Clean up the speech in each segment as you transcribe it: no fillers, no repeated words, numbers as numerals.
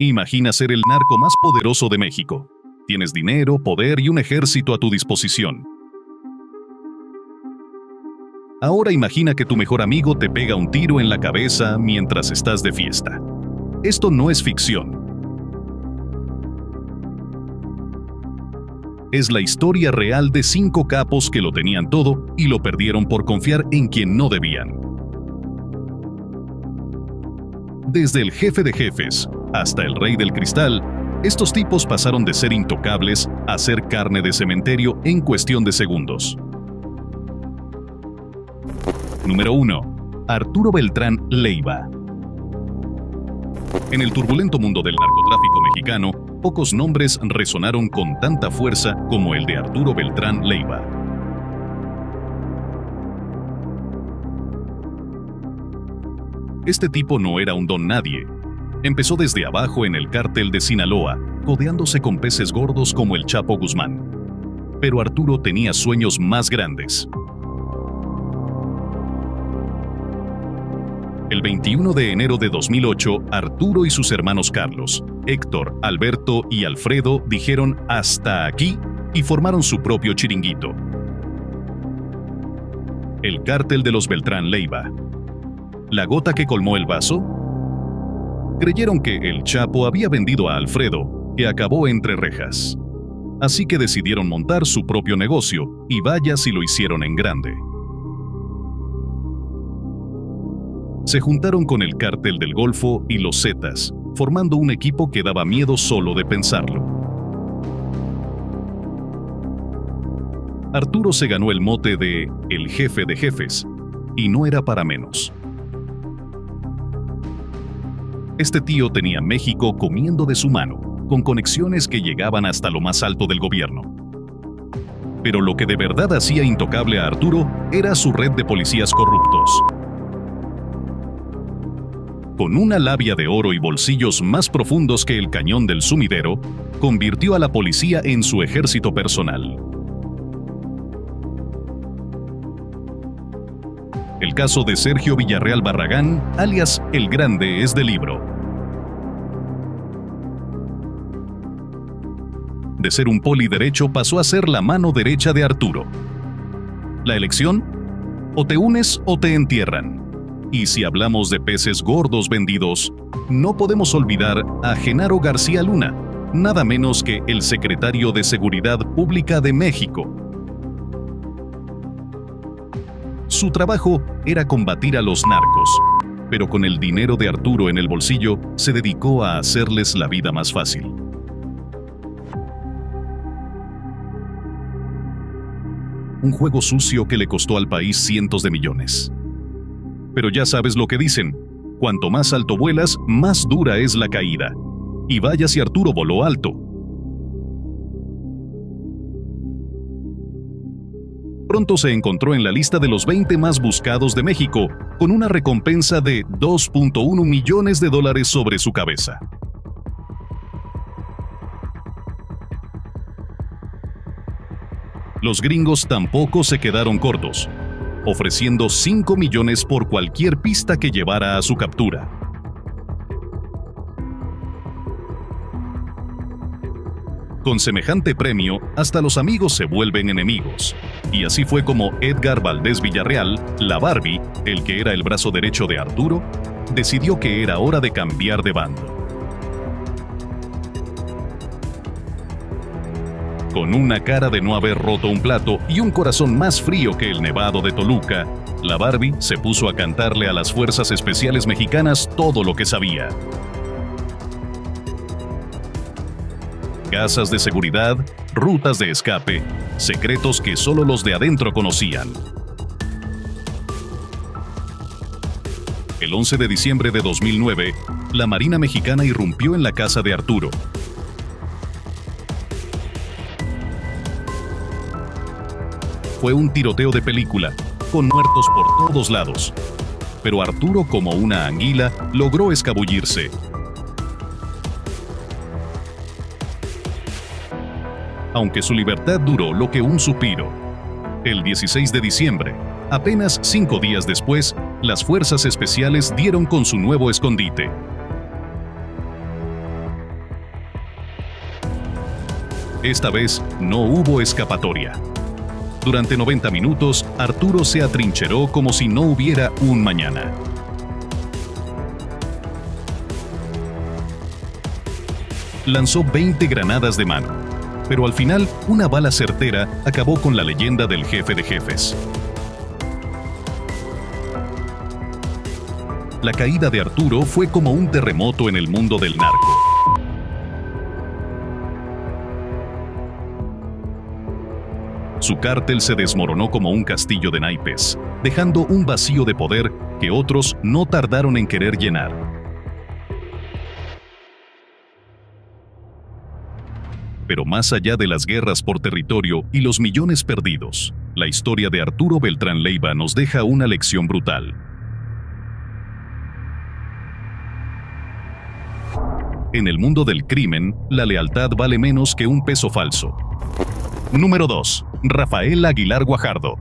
Imagina ser el narco más poderoso de México. Tienes dinero, poder y un ejército a tu disposición. Ahora imagina que tu mejor amigo te pega un tiro en la cabeza mientras estás de fiesta. Esto no es ficción. Es la historia real de 5 capos que lo tenían todo y lo perdieron por confiar en quien no debían. Desde el jefe de jefes hasta el rey del cristal, estos tipos pasaron de ser intocables a ser carne de cementerio en cuestión de segundos. Número 1. Arturo Beltrán Leiva. En el turbulento mundo del narcotráfico mexicano, pocos nombres resonaron con tanta fuerza como el de Arturo Beltrán Leiva. Este tipo no era un don nadie. Empezó desde abajo en el cártel de Sinaloa, codeándose con peces gordos como el Chapo Guzmán. Pero Arturo tenía sueños más grandes. El 21 de enero de 2008, Arturo y sus hermanos Carlos, Héctor, Alberto y Alfredo dijeron "hasta aquí" y formaron su propio chiringuito. El cártel de los Beltrán Leiva. ¿La gota que colmó el vaso? Creyeron que el Chapo había vendido a Alfredo, que acabó entre rejas. Así que decidieron montar su propio negocio, y vaya si lo hicieron en grande. Se juntaron con el cártel del Golfo y los Zetas, formando un equipo que daba miedo solo de pensarlo. Arturo se ganó el mote de el jefe de jefes, y no era para menos. Este tío tenía México comiendo de su mano, con conexiones que llegaban hasta lo más alto del gobierno. Pero lo que de verdad hacía intocable a Arturo era su red de policías corruptos. Con una labia de oro y bolsillos más profundos que el cañón del sumidero, convirtió a la policía en su ejército personal. El caso de Sergio Villarreal Barragán, alias El Grande, es de libro. De ser un poli derecho pasó a ser la mano derecha de Arturo. ¿La elección? O te unes o te entierran. Y si hablamos de peces gordos vendidos, no podemos olvidar a Genaro García Luna, nada menos que el secretario de Seguridad Pública de México. Su trabajo era combatir a los narcos, pero con el dinero de Arturo en el bolsillo, se dedicó a hacerles la vida más fácil. Un juego sucio que le costó al país cientos de millones. Pero ya sabes lo que dicen, cuanto más alto vuelas, más dura es la caída. Y vaya si Arturo voló alto. Pronto se encontró en la lista de los 20 más buscados de México, con una recompensa de $2.1 millones sobre su cabeza. Los gringos tampoco se quedaron cortos, ofreciendo 5 millones por cualquier pista que llevara a su captura. Con semejante premio, hasta los amigos se vuelven enemigos. Y así fue como Edgar Valdés Villarreal, la Barbie, el que era el brazo derecho de Arturo, decidió que era hora de cambiar de bando. Con una cara de no haber roto un plato y un corazón más frío que el nevado de Toluca, la Barbie se puso a cantarle a las fuerzas especiales mexicanas todo lo que sabía. Casas de seguridad, rutas de escape, secretos que solo los de adentro conocían. El 11 de diciembre de 2009, la Marina Mexicana irrumpió en la casa de Arturo. Fue un tiroteo de película, con muertos por todos lados. Pero Arturo, como una anguila, logró escabullirse. Aunque su libertad duró lo que un suspiro. El 16 de diciembre, apenas 5 días después, las fuerzas especiales dieron con su nuevo escondite. Esta vez no hubo escapatoria. Durante 90 minutos, Arturo se atrincheró como si no hubiera un mañana. Lanzó 20 granadas de mano, pero al final, una bala certera acabó con la leyenda del jefe de jefes. La caída de Arturo fue como un terremoto en el mundo del narco. Su cártel se desmoronó como un castillo de naipes, dejando un vacío de poder que otros no tardaron en querer llenar. Pero más allá de las guerras por territorio y los millones perdidos, la historia de Arturo Beltrán Leiva nos deja una lección brutal. En el mundo del crimen, la lealtad vale menos que un peso falso. Número 2. Rafael Aguilar Guajardo.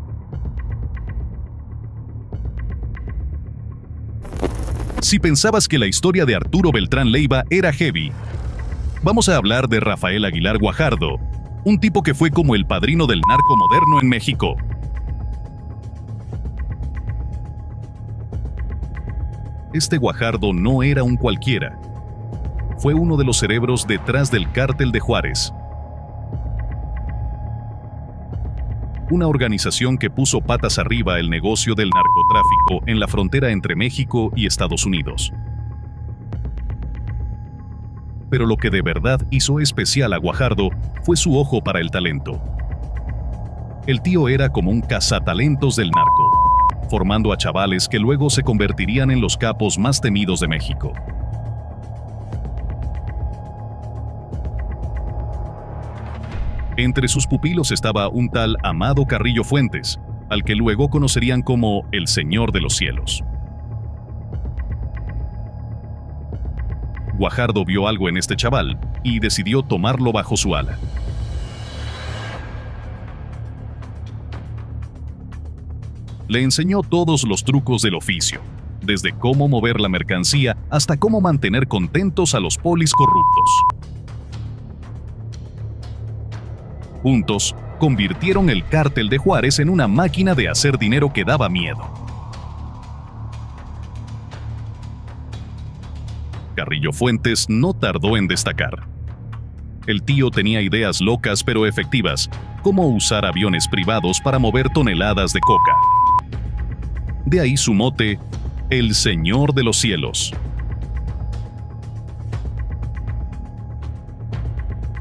Si pensabas que la historia de Arturo Beltrán Leiva era heavy, vamos a hablar de Rafael Aguilar Guajardo, un tipo que fue como el padrino del narco moderno en México. Este Guajardo no era un cualquiera. Fue uno de los cerebros detrás del Cártel de Juárez, una organización que puso patas arriba el negocio del narcotráfico en la frontera entre México y Estados Unidos. Pero lo que de verdad hizo especial a Guajardo fue su ojo para el talento. El tío era como un cazatalentos del narco, formando a chavales que luego se convertirían en los capos más temidos de México. Entre sus pupilos estaba un tal Amado Carrillo Fuentes, al que luego conocerían como el Señor de los Cielos. Guajardo vio algo en este chaval y decidió tomarlo bajo su ala. Le enseñó todos los trucos del oficio, desde cómo mover la mercancía hasta cómo mantener contentos a los polis corruptos. Juntos, convirtieron el Cártel de Juárez en una máquina de hacer dinero que daba miedo. Carrillo Fuentes no tardó en destacar. El tío tenía ideas locas pero efectivas, como usar aviones privados para mover toneladas de coca. De ahí su mote, el Señor de los Cielos.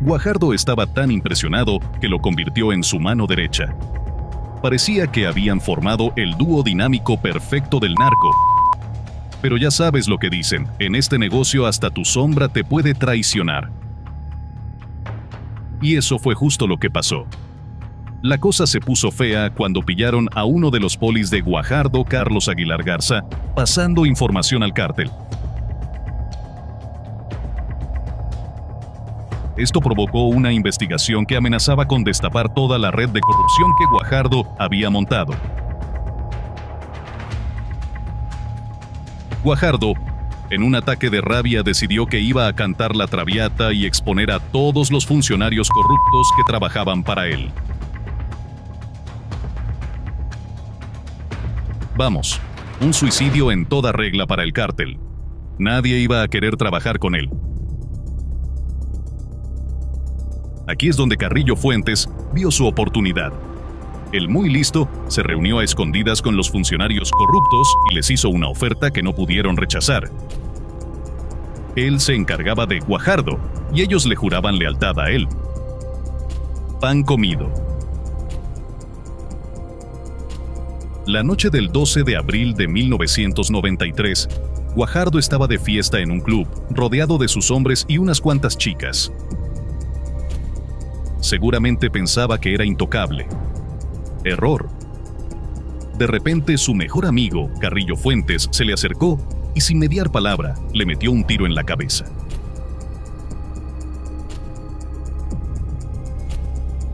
Guajardo estaba tan impresionado que lo convirtió en su mano derecha. Parecía que habían formado el dúo dinámico perfecto del narco. Pero ya sabes lo que dicen, en este negocio hasta tu sombra te puede traicionar. Y eso fue justo lo que pasó. La cosa se puso fea cuando pillaron a uno de los polis de Guajardo, Carlos Aguilar Garza, pasando información al cártel. Esto provocó una investigación que amenazaba con destapar toda la red de corrupción que Guajardo había montado. Guajardo, en un ataque de rabia, decidió que iba a cantar la traviata y exponer a todos los funcionarios corruptos que trabajaban para él. Vamos, un suicidio en toda regla para el cártel. Nadie iba a querer trabajar con él. Aquí es donde Carrillo Fuentes vio su oportunidad. El muy listo se reunió a escondidas con los funcionarios corruptos y les hizo una oferta que no pudieron rechazar. Él se encargaba de Guajardo y ellos le juraban lealtad a él. Pan comido. La noche del 12 de abril de 1993, Guajardo estaba de fiesta en un club, rodeado de sus hombres y unas cuantas chicas. Seguramente pensaba que era intocable. Error. De repente, su mejor amigo, Carrillo Fuentes, se le acercó y sin mediar palabra, le metió un tiro en la cabeza.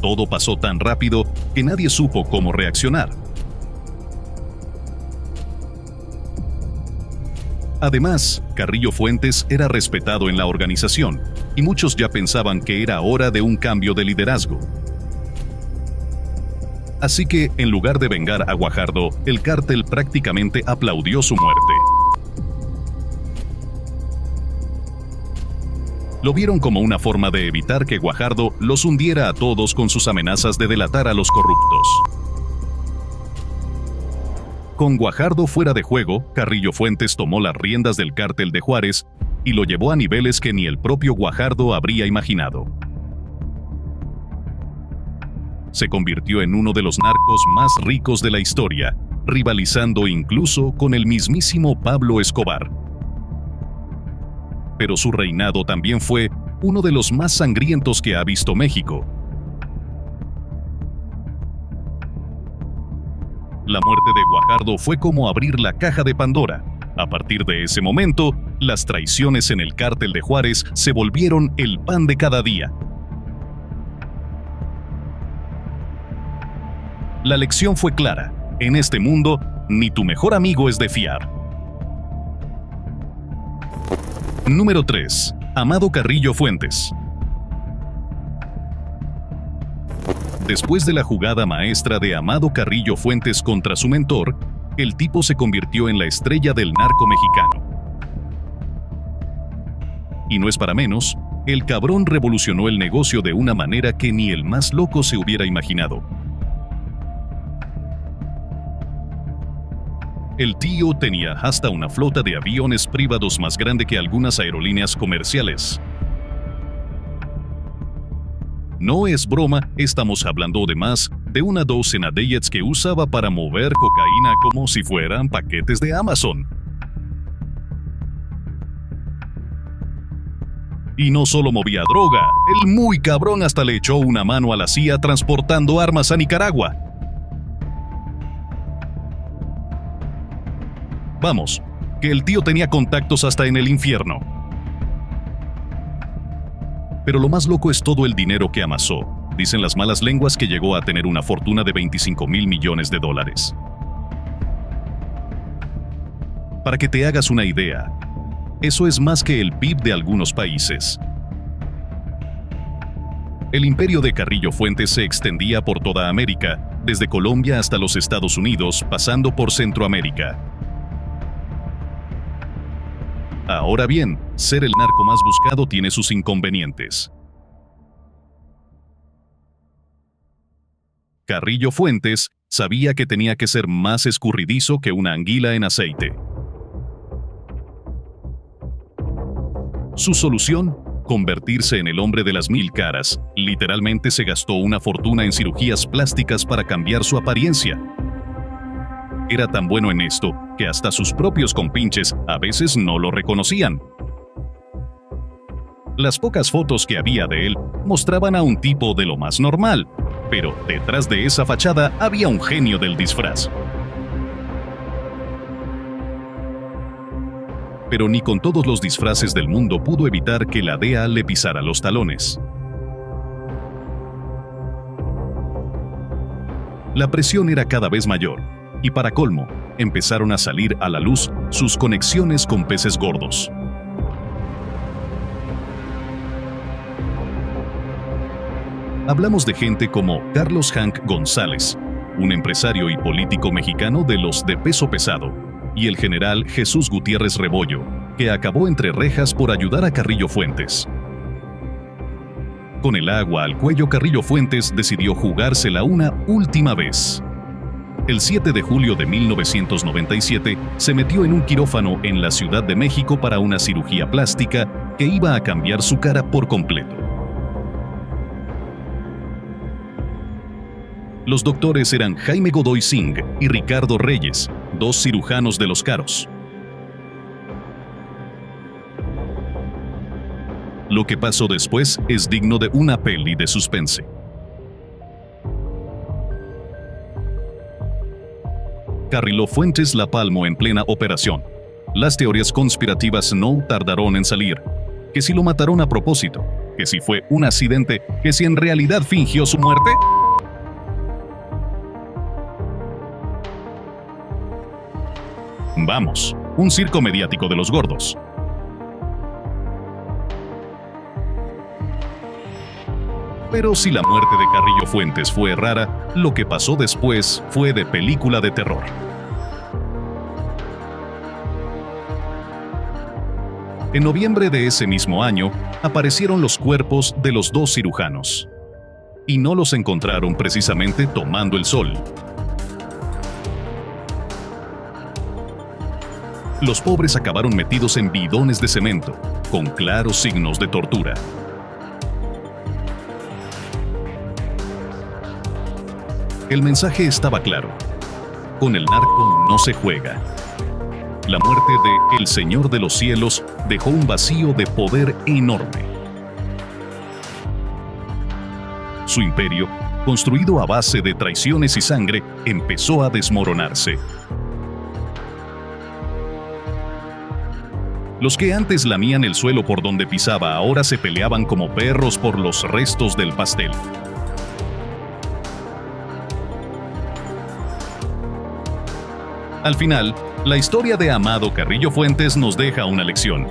Todo pasó tan rápido que nadie supo cómo reaccionar. Además, Carrillo Fuentes era respetado en la organización y muchos ya pensaban que era hora de un cambio de liderazgo. Así que, en lugar de vengar a Guajardo, el cártel prácticamente aplaudió su muerte. Lo vieron como una forma de evitar que Guajardo los hundiera a todos con sus amenazas de delatar a los corruptos. Con Guajardo fuera de juego, Carrillo Fuentes tomó las riendas del cártel de Juárez y lo llevó a niveles que ni el propio Guajardo habría imaginado. Se convirtió en uno de los narcos más ricos de la historia, rivalizando incluso con el mismísimo Pablo Escobar. Pero su reinado también fue uno de los más sangrientos que ha visto México. La muerte de Guajardo fue como abrir la caja de Pandora. A partir de ese momento, las traiciones en el cártel de Juárez se volvieron el pan de cada día. La lección fue clara: en este mundo, ni tu mejor amigo es de fiar. Número 3. Amado Carrillo Fuentes. Después de la jugada maestra de Amado Carrillo Fuentes contra su mentor, el tipo se convirtió en la estrella del narco mexicano. Y no es para menos, el cabrón revolucionó el negocio de una manera que ni el más loco se hubiera imaginado. El tío tenía hasta una flota de aviones privados más grande que algunas aerolíneas comerciales. No es broma, estamos hablando de más de una docena de jets que usaba para mover cocaína como si fueran paquetes de Amazon. Y no solo movía droga, el muy cabrón hasta le echó una mano a la CIA transportando armas a Nicaragua. Vamos, que el tío tenía contactos hasta en el infierno. Pero lo más loco es todo el dinero que amasó. Dicen las malas lenguas que llegó a tener una fortuna de 25,000 millones de dólares. Para que te hagas una idea, eso es más que el PIB de algunos países. El imperio de Carrillo Fuentes se extendía por toda América, desde Colombia hasta los Estados Unidos, pasando por Centroamérica. Ahora bien, ser el narco más buscado tiene sus inconvenientes. Carrillo Fuentes sabía que tenía que ser más escurridizo que una anguila en aceite. Su solución: convertirse en el hombre de las 1000 caras. Literalmente se gastó una fortuna en cirugías plásticas para cambiar su apariencia. Era tan bueno en esto que hasta sus propios compinches a veces no lo reconocían. Las pocas fotos que había de él mostraban a un tipo de lo más normal, pero detrás de esa fachada había un genio del disfraz. Pero ni con todos los disfraces del mundo pudo evitar que la DEA le pisara los talones. La presión era cada vez mayor. Y para colmo, empezaron a salir a la luz sus conexiones con peces gordos. Hablamos de gente como Carlos Hank González, un empresario y político mexicano de los de peso pesado, y el general Jesús Gutiérrez Rebollo, que acabó entre rejas por ayudar a Carrillo Fuentes. Con el agua al cuello, Carrillo Fuentes decidió jugársela una última vez. El 7 de julio de 1997 se metió en un quirófano en la Ciudad de México para una cirugía plástica que iba a cambiar su cara por completo. Los doctores eran Jaime Godoy Singh y Ricardo Reyes, dos cirujanos de los caros. Lo que pasó después es digno de una peli de suspense. Carrillo Fuentes la palmó en plena operación. Las teorías conspirativas no tardaron en salir. Que si lo mataron a propósito, que si fue un accidente, que si en realidad fingió su muerte. Vamos, un circo mediático de los gordos. Pero si la muerte de Carrillo Fuentes fue rara, lo que pasó después fue de película de terror. En noviembre de ese mismo año, aparecieron los cuerpos de los dos cirujanos. Y no los encontraron precisamente tomando el sol. Los pobres acabaron metidos en bidones de cemento, con claros signos de tortura. El mensaje estaba claro. Con el narco no se juega. La muerte de El Señor de los Cielos dejó un vacío de poder enorme. Su imperio, construido a base de traiciones y sangre, empezó a desmoronarse. Los que antes lamían el suelo por donde pisaba ahora se peleaban como perros por los restos del pastel. Al final, la historia de Amado Carrillo Fuentes nos deja una lección.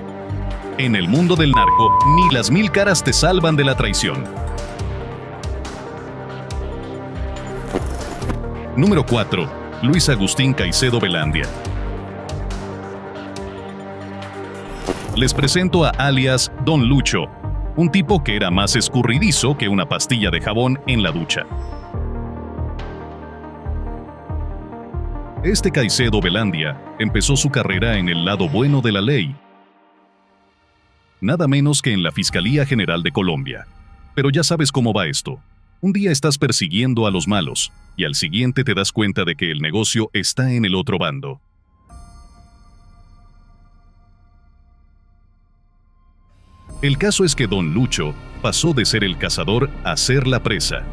En el mundo del narco, ni las 1000 caras te salvan de la traición. Número 4. Luis Agustín Caicedo Velandia. Les presento a alias Don Lucho, un tipo que era más escurridizo que una pastilla de jabón en la ducha. Este Caicedo Velandia empezó su carrera en el lado bueno de la ley. Nada menos que en la Fiscalía General de Colombia. Pero ya sabes cómo va esto. Un día estás persiguiendo a los malos, y al siguiente te das cuenta de que el negocio está en el otro bando. El caso es que Don Lucho pasó de ser el cazador a ser la presa.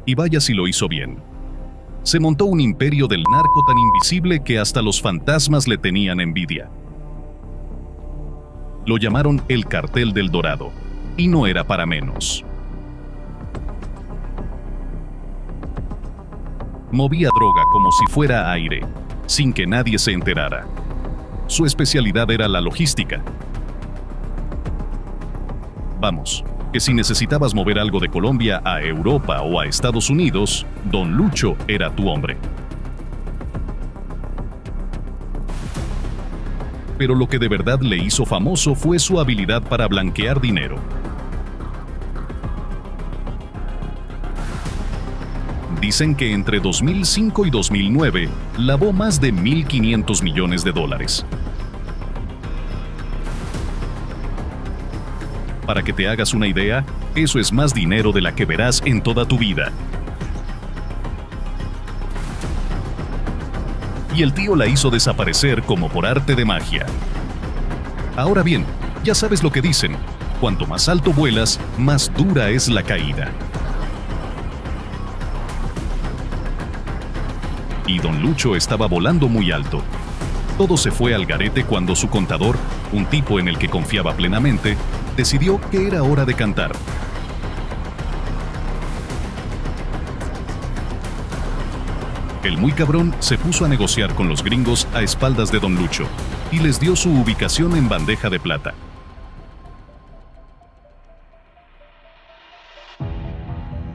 Y vaya si lo hizo bien. Se montó un imperio del narco tan invisible que hasta los fantasmas le tenían envidia. Lo llamaron el Cartel del Dorado, y no era para menos. Movía droga como si fuera aire, sin que nadie se enterara. Su especialidad era la logística. Vamos, que si necesitabas mover algo de Colombia a Europa o a Estados Unidos, Don Lucho era tu hombre. Pero lo que de verdad le hizo famoso fue su habilidad para blanquear dinero. Dicen que entre 2005 y 2009 lavó más de 1.500 millones de dólares. Para que te hagas una idea, eso es más dinero de la que verás en toda tu vida. Y el tío la hizo desaparecer como por arte de magia. Ahora bien, ya sabes lo que dicen, cuanto más alto vuelas, más dura es la caída. Y Don Lucho estaba volando muy alto. Todo se fue al garete cuando su contador, un tipo en el que confiaba plenamente, decidió que era hora de cantar. El muy cabrón se puso a negociar con los gringos a espaldas de Don Lucho y les dio su ubicación en bandeja de plata.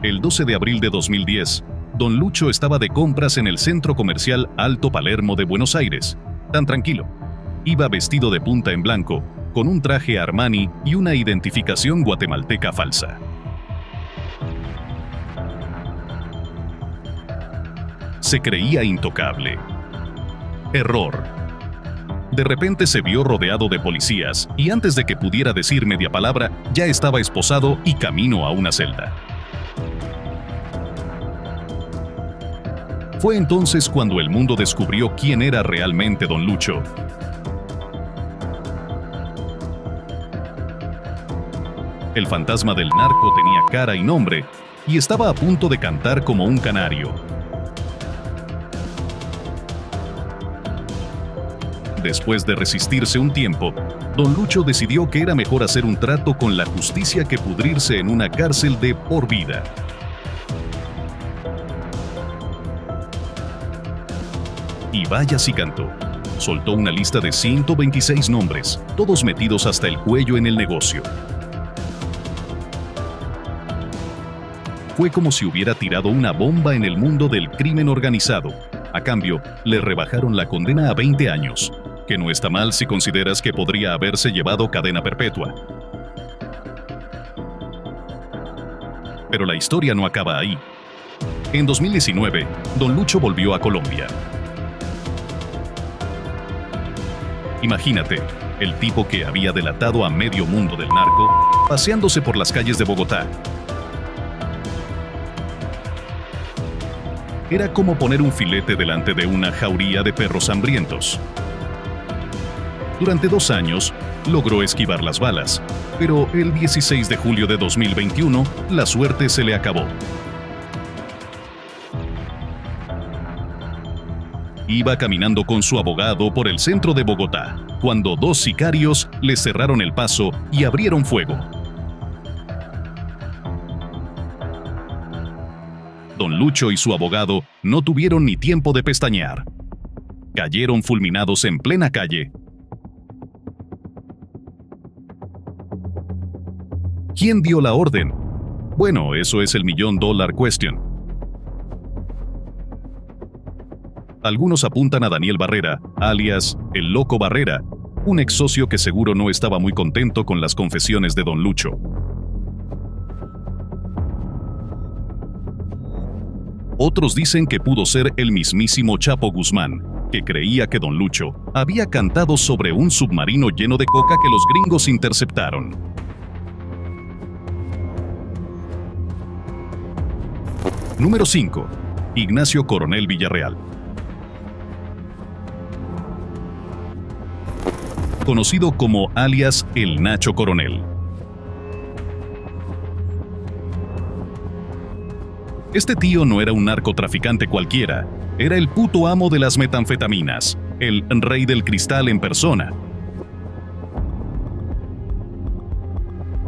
El 12 de abril de 2010, Don Lucho estaba de compras en el centro comercial Alto Palermo de Buenos Aires. Tan tranquilo. Iba vestido de punta en blanco, con un traje Armani y una identificación guatemalteca falsa. Se creía intocable. Error. De repente se vio rodeado de policías y antes de que pudiera decir media palabra, ya estaba esposado y camino a una celda. Fue entonces cuando el mundo descubrió quién era realmente Don Lucho. El fantasma del narco tenía cara y nombre, y estaba a punto de cantar como un canario. Después de resistirse un tiempo, Don Lucho decidió que era mejor hacer un trato con la justicia que pudrirse en una cárcel de por vida. Y vaya si cantó. Soltó una lista de 126 nombres, todos metidos hasta el cuello en el negocio. Fue como si hubiera tirado una bomba en el mundo del crimen organizado. A cambio, le rebajaron la condena a 20 años, que no está mal si consideras que podría haberse llevado cadena perpetua. Pero la historia no acaba ahí. En 2019, Don Lucho volvió a Colombia. Imagínate, el tipo que había delatado a medio mundo del narco, paseándose por las calles de Bogotá. Era como poner un filete delante de una jauría de perros hambrientos. Durante 2 años, logró esquivar las balas, pero el 16 de julio de 2021, la suerte se le acabó. Iba caminando con su abogado por el centro de Bogotá, cuando 2 sicarios le cerraron el paso y abrieron fuego. Don Lucho y su abogado no tuvieron ni tiempo de pestañear. Cayeron fulminados en plena calle. ¿Quién dio la orden? Bueno, eso es el $1,000,000 question. Algunos apuntan a Daniel Barrera, alias el Loco Barrera, un ex socio que seguro no estaba muy contento con las confesiones de Don Lucho. Otros dicen que pudo ser el mismísimo Chapo Guzmán, que creía que Don Lucho había cantado sobre un submarino lleno de coca que los gringos interceptaron. Número 5. Ignacio Coronel Villarreal. Conocido como alias el Nacho Coronel. Este tío no era un narcotraficante cualquiera, era el puto amo de las metanfetaminas, el rey del cristal en persona.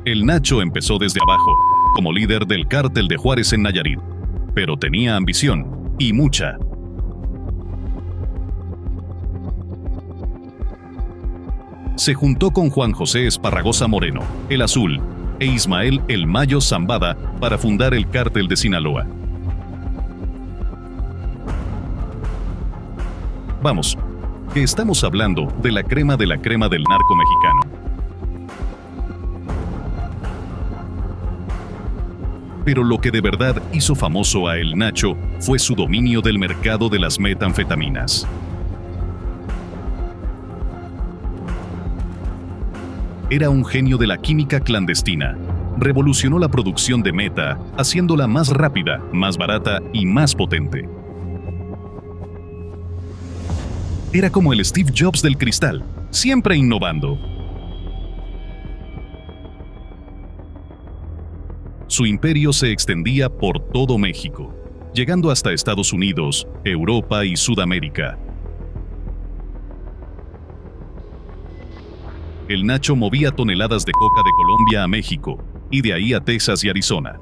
El Nacho empezó desde abajo, como líder del cártel de Juárez en Nayarit, pero tenía ambición, y mucha. Se juntó con Juan José Esparragosa Moreno, el Azul, e Ismael El Mayo Zambada para fundar el Cártel de Sinaloa. Vamos, que estamos hablando de la crema del narco mexicano. Pero lo que de verdad hizo famoso a El Nacho fue su dominio del mercado de las metanfetaminas. Era un genio de la química clandestina. Revolucionó la producción de meta, haciéndola más rápida, más barata y más potente. Era como el Steve Jobs del cristal, siempre innovando. Su imperio se extendía por todo México, llegando hasta Estados Unidos, Europa y Sudamérica. El Nacho movía toneladas de coca de Colombia a México, y de ahí a Texas y Arizona.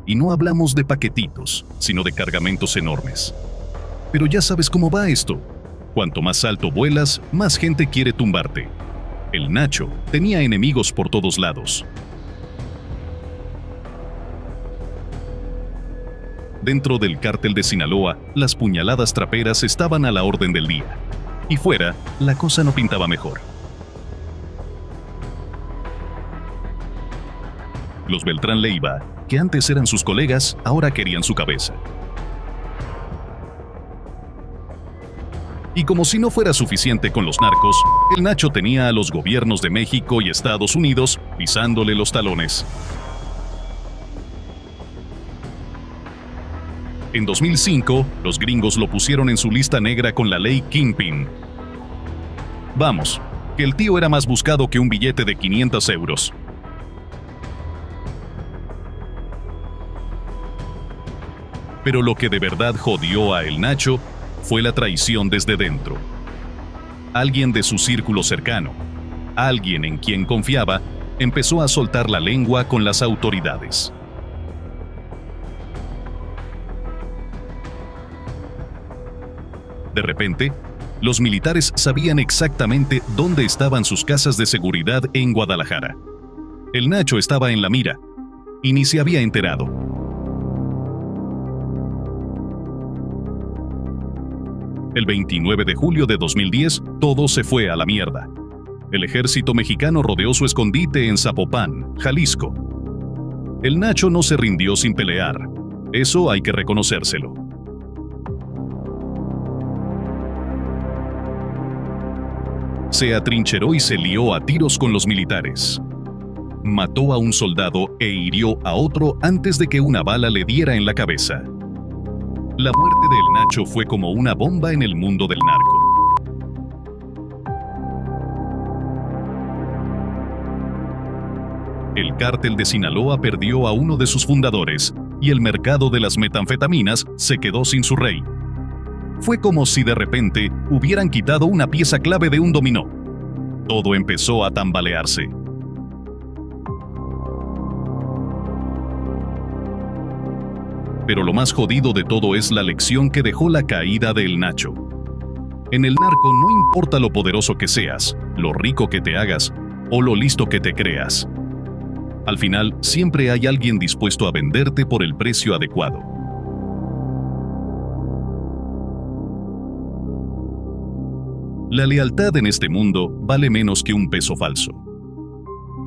Y no hablamos de paquetitos, sino de cargamentos enormes. Pero ya sabes cómo va esto. Cuanto más alto vuelas, más gente quiere tumbarte. El Nacho tenía enemigos por todos lados. Dentro del cártel de Sinaloa, las puñaladas traperas estaban a la orden del día. Y fuera, la cosa no pintaba mejor. Los Beltrán Leiva, que antes eran sus colegas, ahora querían su cabeza. Y como si no fuera suficiente con los narcos, el Nacho tenía a los gobiernos de México y Estados Unidos pisándole los talones. En 2005, los gringos lo pusieron en su lista negra con la ley Kingpin. Vamos, que el tío era más buscado que un billete de 500 euros. Pero lo que de verdad jodió a El Nacho fue la traición desde dentro. Alguien de su círculo cercano, alguien en quien confiaba, empezó a soltar la lengua con las autoridades. De repente, los militares sabían exactamente dónde estaban sus casas de seguridad en Guadalajara. El Nacho estaba en la mira y ni se había enterado. El 29 de julio de 2010, todo se fue a la mierda. El ejército mexicano rodeó su escondite en Zapopan, Jalisco. El Nacho no se rindió sin pelear. Eso hay que reconocérselo. Se atrincheró y se lió a tiros con los militares. Mató a un soldado e hirió a otro antes de que una bala le diera en la cabeza. La muerte del Nacho fue como una bomba en el mundo del narco. El cártel de Sinaloa perdió a uno de sus fundadores y el mercado de las metanfetaminas se quedó sin su rey. Fue como si de repente hubieran quitado una pieza clave de un dominó. Todo empezó a tambalearse. Pero lo más jodido de todo es la lección que dejó la caída del Nacho. En el narco no importa lo poderoso que seas, lo rico que te hagas o lo listo que te creas. Al final, siempre hay alguien dispuesto a venderte por el precio adecuado. La lealtad en este mundo vale menos que un peso falso.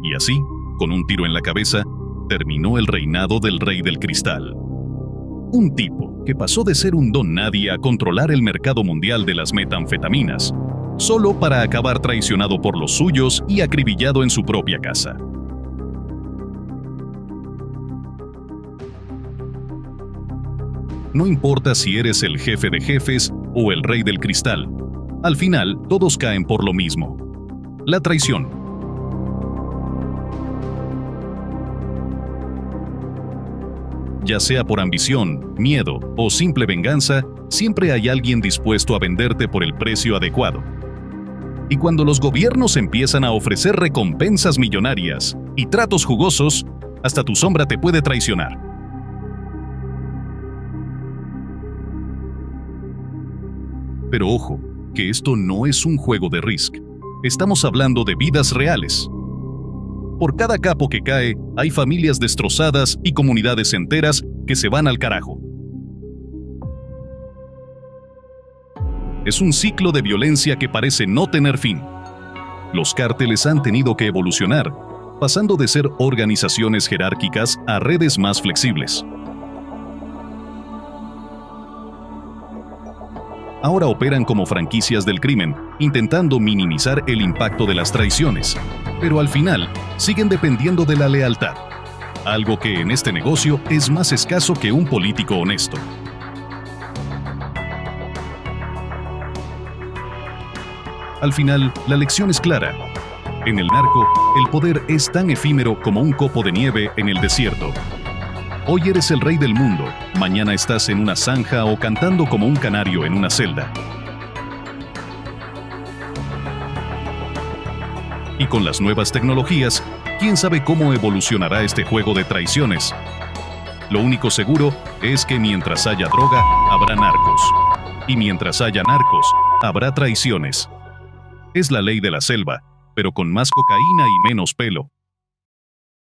Y así, con un tiro en la cabeza, terminó el reinado del Rey del Cristal. Un tipo que pasó de ser un don nadie a controlar el mercado mundial de las metanfetaminas, solo para acabar traicionado por los suyos y acribillado en su propia casa. No importa si eres el jefe de jefes o el Rey del Cristal, al final todos caen por lo mismo: la traición. Ya sea por ambición, miedo o simple venganza, siempre hay alguien dispuesto a venderte por el precio adecuado. Y cuando los gobiernos empiezan a ofrecer recompensas millonarias y tratos jugosos, hasta tu sombra te puede traicionar. Pero ojo, que esto no es un juego de Risk. Estamos hablando de vidas reales. Por cada capo que cae, hay familias destrozadas y comunidades enteras que se van al carajo. Es un ciclo de violencia que parece no tener fin. Los cárteles han tenido que evolucionar, pasando de ser organizaciones jerárquicas a redes más flexibles. Ahora operan como franquicias del crimen, intentando minimizar el impacto de las traiciones, pero al final siguen dependiendo de la lealtad, algo que en este negocio es más escaso que un político honesto. Al final, la lección es clara. En el narco, el poder es tan efímero como un copo de nieve en el desierto. Hoy eres el rey del mundo, mañana estás en una zanja o cantando como un canario en una celda. Y con las nuevas tecnologías, quién sabe cómo evolucionará este juego de traiciones. Lo único seguro es que mientras haya droga, habrá narcos. Y mientras haya narcos, habrá traiciones. Es la ley de la selva, pero con más cocaína y menos pelo.